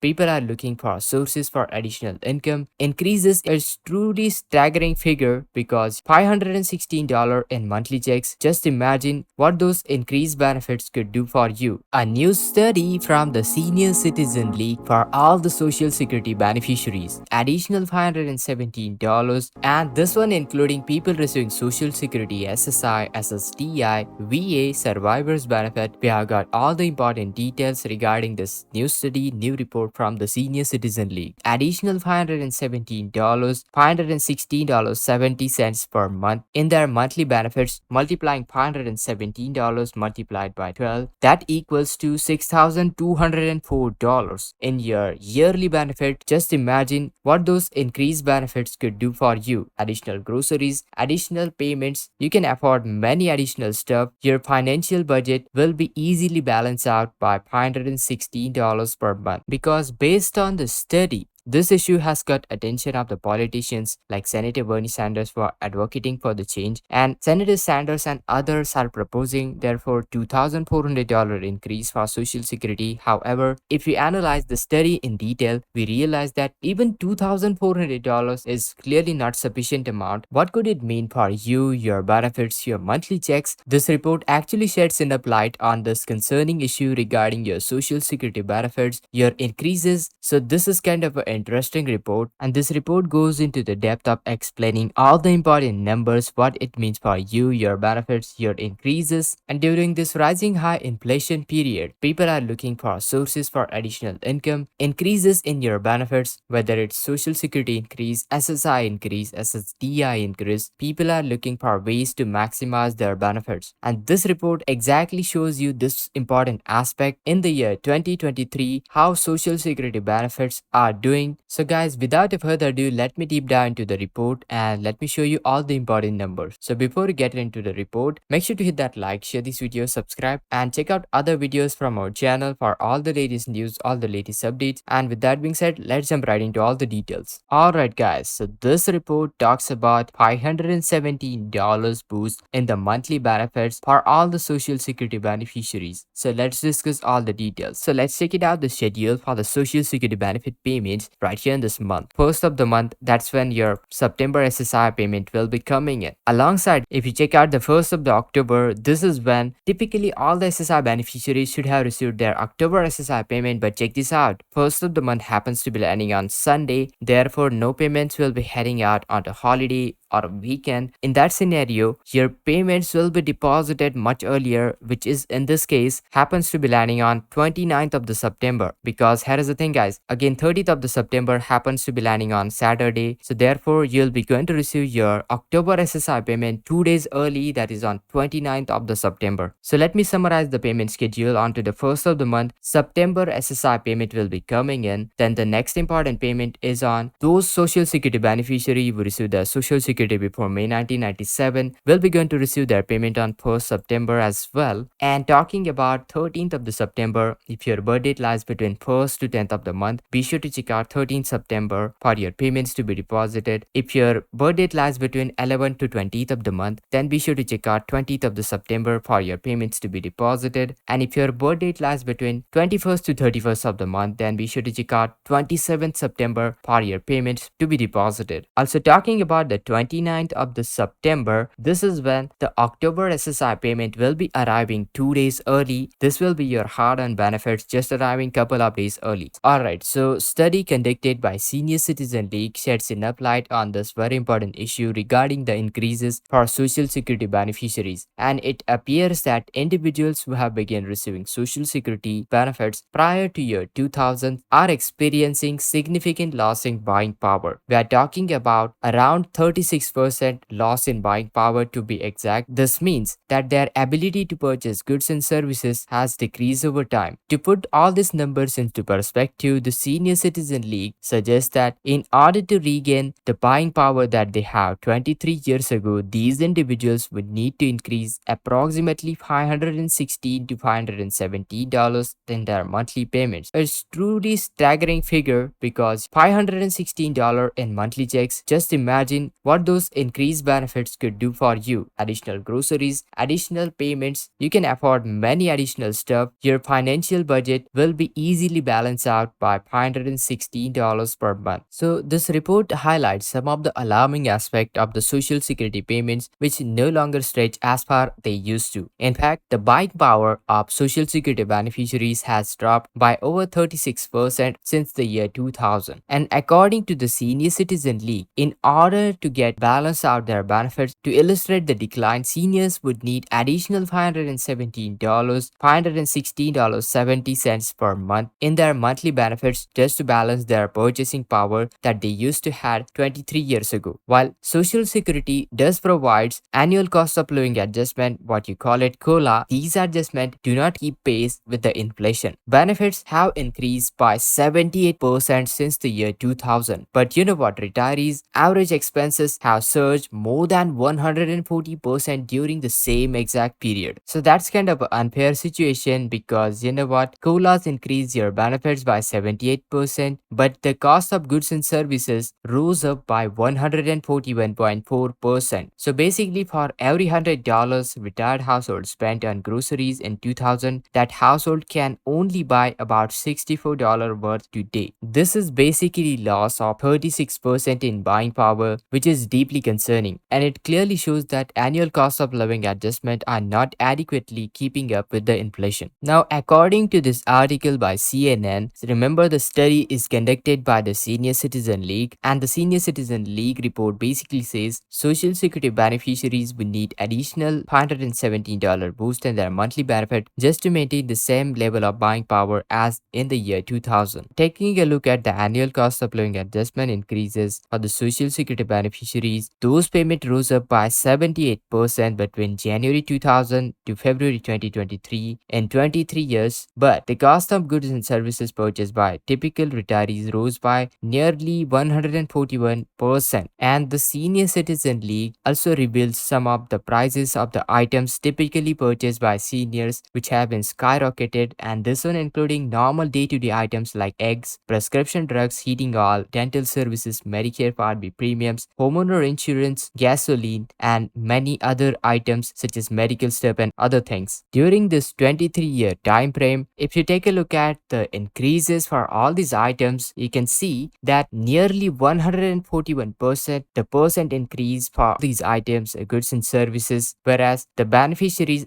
people are looking for sources for additional income, increases its truly staggering figure because $516 in monthly checks. Just imagine what those increased benefits could do for you. A new study from the Senior Citizen League for all the Social Security beneficiaries, additional $517, and this one including people receiving Social Security, SSI, SSDI, VA, survivors benefit. We have got all the important details regarding this new study, new report from the Senior Citizen League. Additional $517, $516.70 per month in their monthly benefits, multiplying $517 multiplied by 12, that equals to $6,204 in your yearly benefit. Just imagine what those increased benefits could do for you. Additional groceries, additional payments, you can afford many additional stuff. Your financial budget will be easily balanced out by $516 per month because based on the study, this issue has got attention of the politicians like Senator Bernie Sanders for advocating for the change, and Senator Sanders and others are proposing therefore $2,400 increase for Social Security. However, if we analyze the study in detail, we realize that even $2,400 is clearly not sufficient amount. What could it mean for you, your benefits, your monthly checks? This report actually sheds enough light on this concerning issue regarding your Social Security benefits, your increases. So this is kind of an interesting report, and this report goes into the depth of explaining all the important numbers, what it means for you, your benefits, your increases. And during this rising high inflation period, people are looking for sources for additional income, increases in your benefits, whether it's Social Security increase, SSI increase, SSDI increase. People are looking for ways to maximize their benefits, and this report exactly shows you this important aspect in the year 2023, how Social Security benefits are doing. So guys, without further ado, let me deep dive into the report and let me show you all the important numbers. So before we get into the report, make sure to hit that like, share this video, subscribe, and check out other videos from our channel for all the latest news, all the latest updates. And with that being said, let's jump right into all the details. Alright guys, so this report talks about $517 boost in the monthly benefits for all the Social Security beneficiaries. So let's discuss all the details. So let's check it out, the schedule for the Social Security benefit payments right here in this month. First of the month, that's when your September SSI payment will be coming in. Alongside, if you check out the 1st of the October, this is when typically all the SSI beneficiaries should have received their October SSI payment. But check this out, 1st of the month happens to be landing on Sunday, therefore no payments will be heading out on the holiday or a weekend. In that scenario, your payments will be deposited much earlier, which is in this case happens to be landing on 29th of the September, because here is the thing guys, again 30th of the September happens to be landing on Saturday, so therefore you'll be going to receive your October SSI payment 2 days early, that is on 29th of the September. So let me summarize the payment schedule. Onto the 1st of the month, September SSI payment will be coming in. Then the next important payment is on those Social Security beneficiary who received their Social Security before May 1997 will be going to receive their payment on 1st September as well. And talking about 13th of the September, if your birth date lies between 1st to 10th of the month, be sure to check out 13th September for your payments to be deposited. If your birth date lies between 11th to 20th of the month, then be sure to check out 20th of the September for your payments to be deposited. And if your birth date lies between 21st to 31st of the month, then be sure to check out 27th September for your payments to be deposited. Also talking about the 29th of the September, this is when the October SSI payment will be arriving 2 days early. This will be your hard-earned benefits just arriving couple of days early. Alright, so study conducted by Senior Citizen League sheds enough light on this very important issue regarding the increases for Social Security beneficiaries, and it appears that individuals who have begun receiving Social Security benefits prior to year 2000 are experiencing significant loss in buying power. We are talking about around 36% loss in buying power to be exact. This means that their ability to purchase goods and services has decreased over time. To put all these numbers into perspective, the Senior Citizen League suggests that in order to regain the buying power that they have 23 years ago, these individuals would need to increase approximately $516 to $517 in their monthly payments. It's truly staggering figure because $516 in monthly checks. Just imagine what what those increased benefits could do for you: additional groceries, additional payments. You can afford many additional stuff. Your financial budget will be easily balanced out by $516 per month. So this report highlights some of the alarming aspects of the social security payments which no longer stretch as far they used to. In fact, the buying power of social security beneficiaries has dropped by over 36% since the year 2000. And according to the Senior Citizen League, in order to get balance out their benefits, to illustrate the decline, seniors would need additional $517, $516.70 per month in their monthly benefits just to balance their purchasing power that they used to had 23 years ago. While Social Security does provides annual cost of living adjustment, what you call it COLA, these adjustments do not keep pace with the inflation. Benefits have increased by 78% since the year 2000. But you know what? Retirees' average expenses have surged more than 140% during the same exact period. So that's kind of an unfair situation because you know what? COLAs increase your benefits by 78%, but the cost of goods and services rose up by 141.4%. So basically, for every $100 retired household spent on groceries in 2000, that household can only buy about $64 worth today. This is basically loss of 36% in buying power, which is deeply concerning, and it clearly shows that annual cost of living adjustment are not adequately keeping up with the inflation. Now, according to this article by CNN, remember the study is conducted by the Senior Citizen League, and the Senior Citizen League report basically says Social Security beneficiaries will need additional $517 boost in their monthly benefit just to maintain the same level of buying power as in the year 2000. Taking a look at the annual cost of living adjustment increases for the Social Security beneficiaries, those payments rose up by 78% between January 2000 to February 2023 in 23 years, but the cost of goods and services purchased by typical retirees rose by nearly 141%. And the Senior Citizen League also reveals some of the prices of the items typically purchased by seniors, which have been skyrocketed, and this one including normal day-to-day items like eggs, prescription drugs, heating oil, dental services, Medicare Part B premiums, homeowner insurance, gasoline, and many other items such as medical stuff and other things. During this 23-year time frame, if you take a look at the increases for all these items, you can see that nearly 141% the percent increase for these items, goods and services, whereas the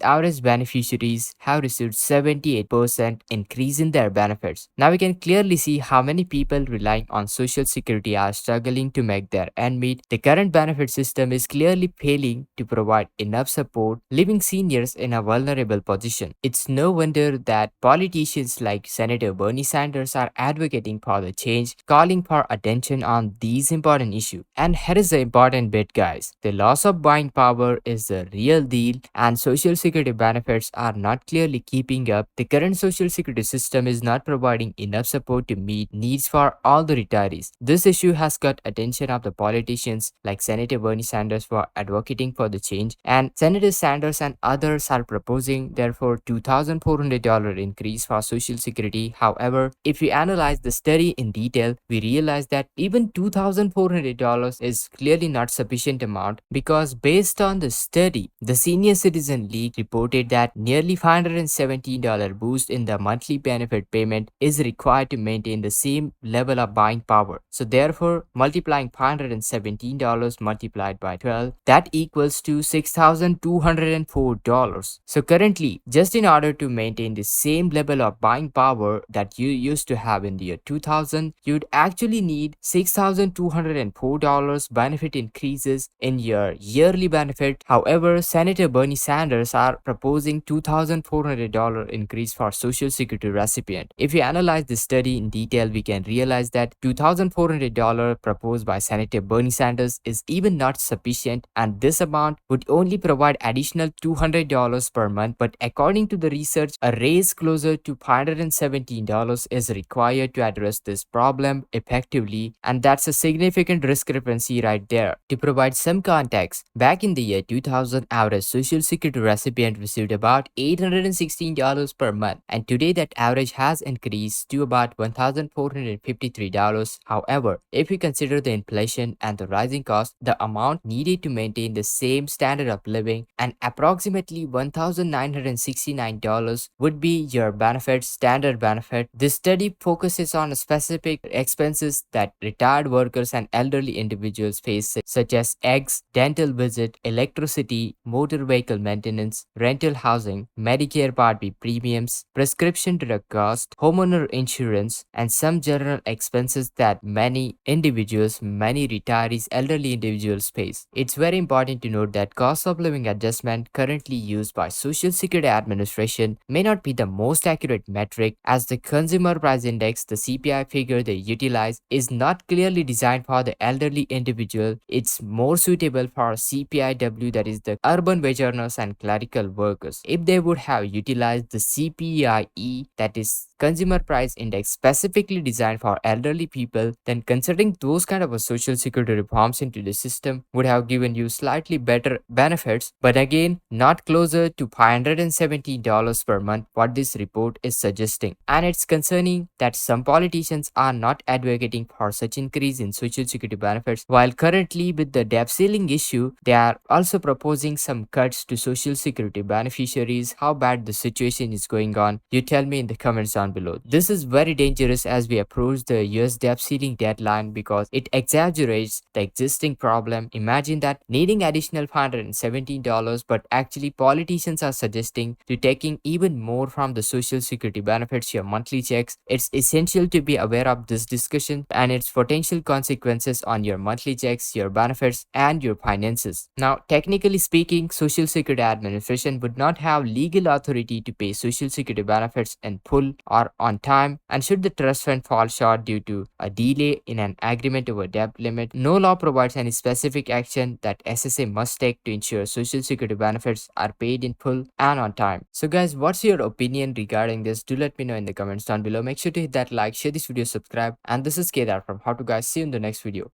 average beneficiaries have received 78% increase in their benefits. Now we can clearly see how many people relying on Social Security are struggling to make their end meet. The current benefit system is clearly failing to provide enough support, leaving seniors in a vulnerable position. It's no wonder that politicians like Senator Bernie Sanders are advocating for the change, calling for attention on these important issues. And here is the important bit, guys. The loss of buying power is the real deal, and Social Security benefits are not clearly keeping up. The current Social Security system is not providing enough support to meet needs for all the retirees. This issue has got attention of the politicians like Senator Bernie Sanders for advocating for the change, and Senator Sanders and others are proposing therefore $2,400 increase for Social Security. However, if we analyze the study in detail, we realize that even $2,400 is clearly not sufficient amount because based on the study, the Senior Citizen League reported that nearly $517 boost in the monthly benefit payment is required to maintain the same level of buying power. So therefore, multiplying $517 multiplied by 12, that equals to $6,204. So currently, just in order to maintain the same level of buying power that you used to have in the year 2000, you'd actually need $6,204 benefit increases in your yearly benefit. However, Senator Bernie Sanders are proposing $2,400 increase for Social Security recipient. If we analyze this study in detail, we can realize that $2,400 proposed by Senator Bernie Sanders is even not sufficient, and this amount would only provide additional $200 per month. But according to the research, a raise closer to $517 is required to address this problem effectively, and that's a significant discrepancy right there. To provide some context, back in the year 2000, average Social Security recipient received about $816 per month, and today that average has increased to about $1,453. However, if we consider the inflation and the rising cost cost, the amount needed to maintain the same standard of living, and approximately $1,969 would be your benefit standard benefit. This study focuses on specific expenses that retired workers and elderly individuals face, such as eggs, dental visit, electricity, motor vehicle maintenance, rental housing, Medicare Part B premiums, prescription drug cost, homeowner insurance, and some general expenses that many retirees, elderly individuals face. It's very important to note that cost of living adjustment currently used by Social Security Administration may not be the most accurate metric, as the consumer price index, the CPI figure they utilize, is not clearly designed for the elderly individual. It's more suitable for CPIW, that is the urban wage earners and clerical workers. If they would have utilized the CPIE, that is consumer price index specifically designed for elderly people, then considering those kind of a social security reforms into the system would have given you slightly better benefits, but again not closer to $570 per month what this report is suggesting. And it's concerning that some politicians are not advocating for such increase in social security benefits, while currently with the debt ceiling issue they are also proposing some cuts to social security beneficiaries. How bad the situation is going on, you tell me in the comments down below. This is very dangerous as we approach the US debt ceiling deadline because it exaggerates the existing problem. Imagine that needing additional $517, but actually politicians are suggesting to taking even more from the social security benefits, your monthly checks. It's essential to be aware of this discussion and its potential consequences on your monthly checks, your benefits, and your finances. Now, technically speaking, Social Security Administration would not have legal authority to pay social security benefits in full or on time, and should the trust fund fall short due to a delay in an agreement over debt limit, no law provides any specific action that SSA must take to ensure social security benefits are paid in full and on time. So guys, what's your opinion regarding this? Do let me know in the comments down below. Make sure to hit that like, share this video, subscribe, and this is Kedar from How to Guys. See you in the next video.